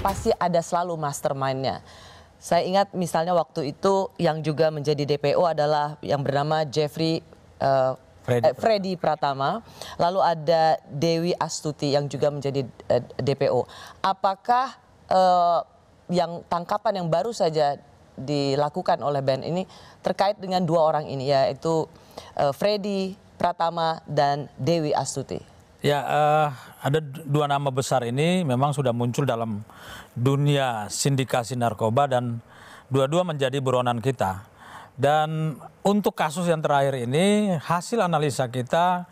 pasti ada selalu mastermind-nya. Saya ingat misalnya waktu itu yang juga menjadi DPO adalah yang bernama Freddy Pratama, lalu ada Dewi Astuti yang juga menjadi DPO. Apakah yang tangkapan yang baru saja dilakukan oleh BNN ini terkait dengan dua orang ini, yaitu Freddy Pratama dan Dewi Astuti? Ya, ada dua nama besar ini memang sudah muncul dalam dunia sindikasi narkoba dan dua-dua menjadi buronan kita. Dan untuk kasus yang terakhir ini, hasil analisa kita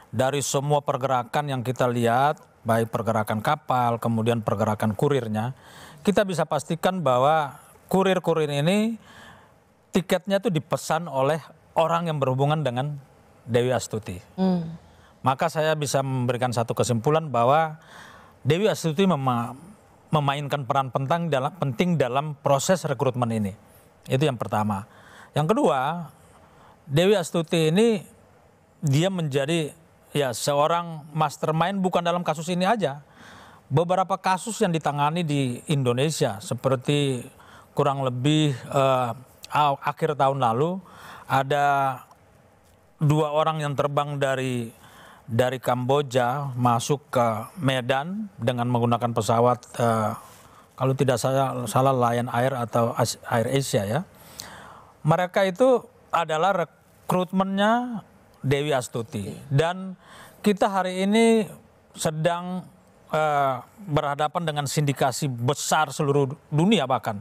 dari semua pergerakan yang kita lihat, baik pergerakan kapal, kemudian pergerakan kurirnya, kita bisa pastikan bahwa kurir-kurir ini tiketnya itu dipesan oleh orang yang berhubungan dengan Dewi Astuti. Maka saya bisa memberikan satu kesimpulan bahwa Dewi Astuti memainkan peran penting dalam proses rekrutmen ini. Itu yang pertama. Yang kedua, Dewi Astuti ini dia menjadi seorang mastermind bukan dalam kasus ini aja. Beberapa kasus yang ditangani di Indonesia seperti kurang lebih akhir tahun lalu ada dua orang yang terbang dari Kamboja masuk ke Medan dengan menggunakan pesawat kalau tidak salah Lion Air atau Air Asia ya. Mereka itu adalah rekrutmennya Dewi Astuti dan kita hari ini sedang berhadapan dengan sindikasi besar seluruh dunia bahkan.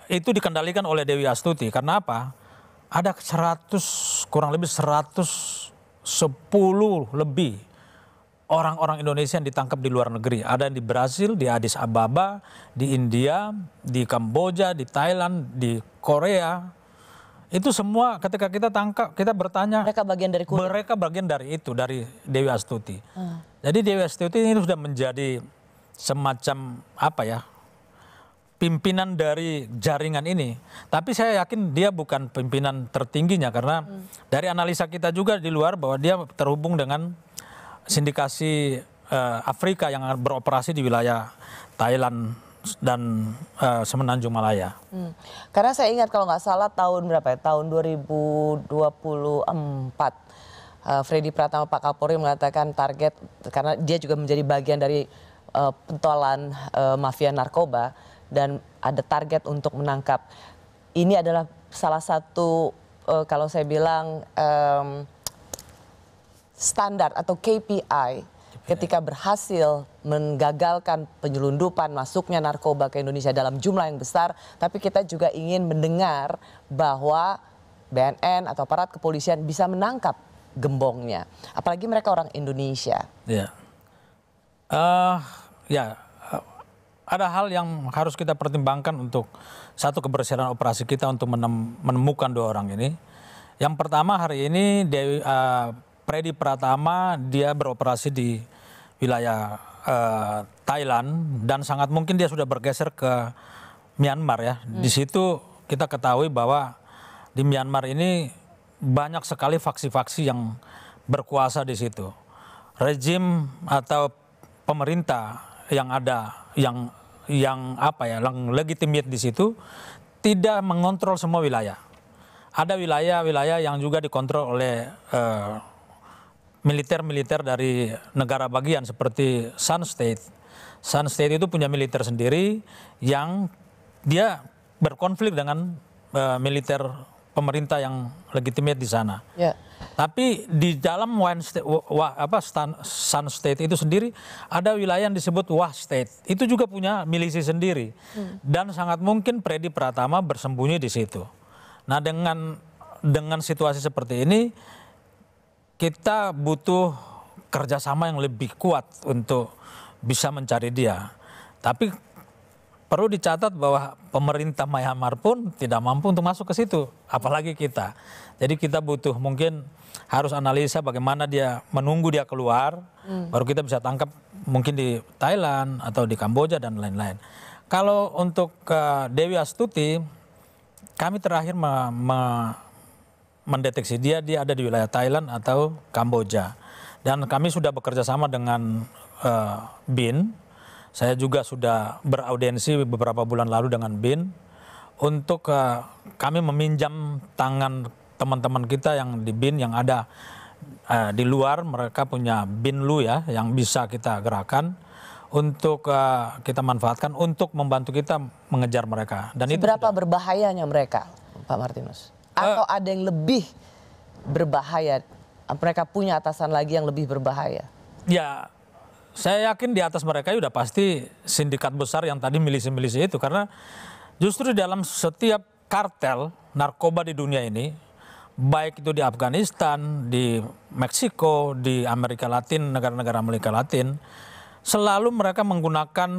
Itu dikendalikan oleh Dewi Astuti karena apa? Ada kurang lebih 110 lebih orang-orang Indonesia yang ditangkap di luar negeri. Ada di Brasil, di Addis Ababa, di India, di Kamboja, di Thailand, di Korea. Itu semua ketika kita tangkap, kita bertanya. Mereka bagian dari kurir. Mereka bagian dari itu, dari Dewi Astuti. Jadi Dewi Astuti ini sudah menjadi semacam pimpinan dari jaringan ini. Tapi saya yakin dia bukan pimpinan tertingginya karena dari analisa kita juga di luar bahwa dia terhubung dengan sindikasi Afrika yang beroperasi di wilayah Thailand dan Semenanjung Malaya. Karena saya ingat kalau nggak salah tahun berapa ya? Tahun 2024. Freddy Pratama Pak Kapolri mengatakan target karena dia juga menjadi bagian dari pentolan mafia narkoba. Dan ada target untuk menangkap. Ini adalah salah satu kalau saya bilang standar atau KPI ketika berhasil menggagalkan penyelundupan masuknya narkoba ke Indonesia dalam jumlah yang besar. Tapi kita juga ingin mendengar bahwa BNN atau aparat kepolisian bisa menangkap gembongnya. Apalagi mereka orang Indonesia. Ada hal yang harus kita pertimbangkan untuk satu keberhasilan operasi kita untuk menemukan dua orang ini. Yang pertama hari ini Freddy Pratama dia beroperasi di wilayah Thailand dan sangat mungkin dia sudah bergeser ke Myanmar ya. Di situ kita ketahui bahwa di Myanmar ini banyak sekali faksi-faksi yang berkuasa di situ. Rezim atau pemerintah yang ada yang legitimate di situ tidak mengontrol semua wilayah. Ada wilayah-wilayah yang juga dikontrol oleh militer-militer dari negara bagian seperti Sun State. Sun State itu punya militer sendiri yang dia berkonflik dengan militer pemerintah yang legitimate di sana. Tapi di dalam Sun State itu sendiri ada wilayah yang disebut Wah State. Itu juga punya milisi sendiri. Dan sangat mungkin Freddy Pratama bersembunyi di situ. Nah dengan situasi seperti ini kita butuh kerjasama yang lebih kuat untuk bisa mencari dia. Tapi perlu dicatat bahwa pemerintah Myanmar pun tidak mampu untuk masuk ke situ, apalagi kita. Jadi kita butuh mungkin harus analisa bagaimana dia menunggu dia keluar, baru kita bisa tangkap mungkin di Thailand atau di Kamboja dan lain-lain. Kalau untuk Dewi Astuti, kami terakhir mendeteksi dia ada di wilayah Thailand atau Kamboja. Dan kami sudah bekerja sama dengan BIN Saya juga sudah beraudiensi beberapa bulan lalu dengan BIN untuk kami meminjam tangan teman-teman kita yang di BIN yang ada di luar. Mereka punya BINLU ya yang bisa kita gerakan untuk kita manfaatkan untuk membantu kita mengejar mereka. Dan seberapa berbahayanya mereka, Pak Martinus? Atau ada yang lebih berbahaya? Mereka punya atasan lagi yang lebih berbahaya? Ya, saya yakin di atas mereka sudah pasti sindikat besar yang tadi milisi-milisi itu. Karena justru di dalam setiap kartel narkoba di dunia ini, baik itu di Afghanistan, di Meksiko, di Amerika Latin, negara-negara Amerika Latin, selalu mereka menggunakan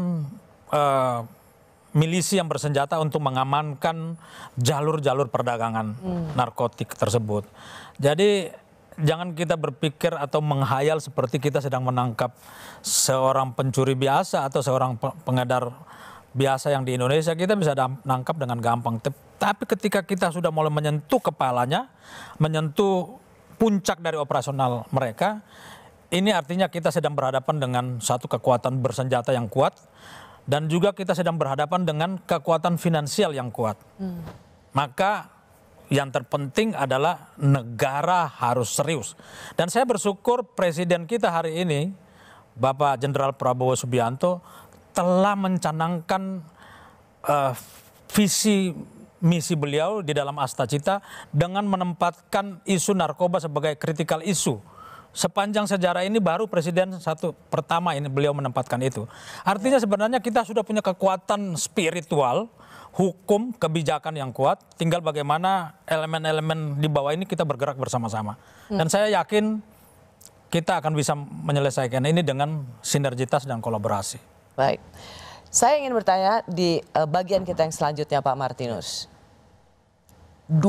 milisi yang bersenjata untuk mengamankan jalur-jalur perdagangan narkotik tersebut. Jadi jangan kita berpikir atau menghayal seperti kita sedang menangkap seorang pencuri biasa atau seorang pengedar biasa yang di Indonesia. Kita bisa nangkap dengan gampang. Tapi ketika kita sudah mulai menyentuh kepalanya, menyentuh puncak dari operasional mereka, ini artinya kita sedang berhadapan dengan satu kekuatan bersenjata yang kuat, dan juga kita sedang berhadapan dengan kekuatan finansial yang kuat. Maka yang terpenting adalah negara harus serius. Dan saya bersyukur presiden kita hari ini, Bapak Jenderal Prabowo Subianto, telah mencanangkan visi misi beliau di dalam Astacita dengan menempatkan isu narkoba sebagai critical issue. Sepanjang sejarah ini baru presiden satu pertama ini beliau menempatkan itu. Artinya sebenarnya kita sudah punya kekuatan spiritual, hukum, kebijakan yang kuat, tinggal bagaimana elemen-elemen di bawah ini kita bergerak bersama-sama. Dan saya yakin kita akan bisa menyelesaikan ini dengan sinergitas dan kolaborasi. Baik, saya ingin bertanya di bagian kita yang selanjutnya, Pak Martinus. 2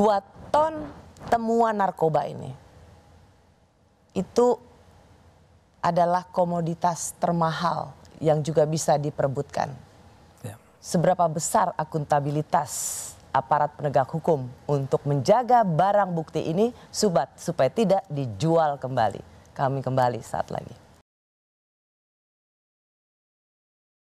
ton temuan narkoba ini, itu adalah komoditas termahal yang juga bisa diperebutkan. Seberapa besar akuntabilitas aparat penegak hukum untuk menjaga barang bukti ini supaya tidak dijual kembali? Kami kembali saat lagi.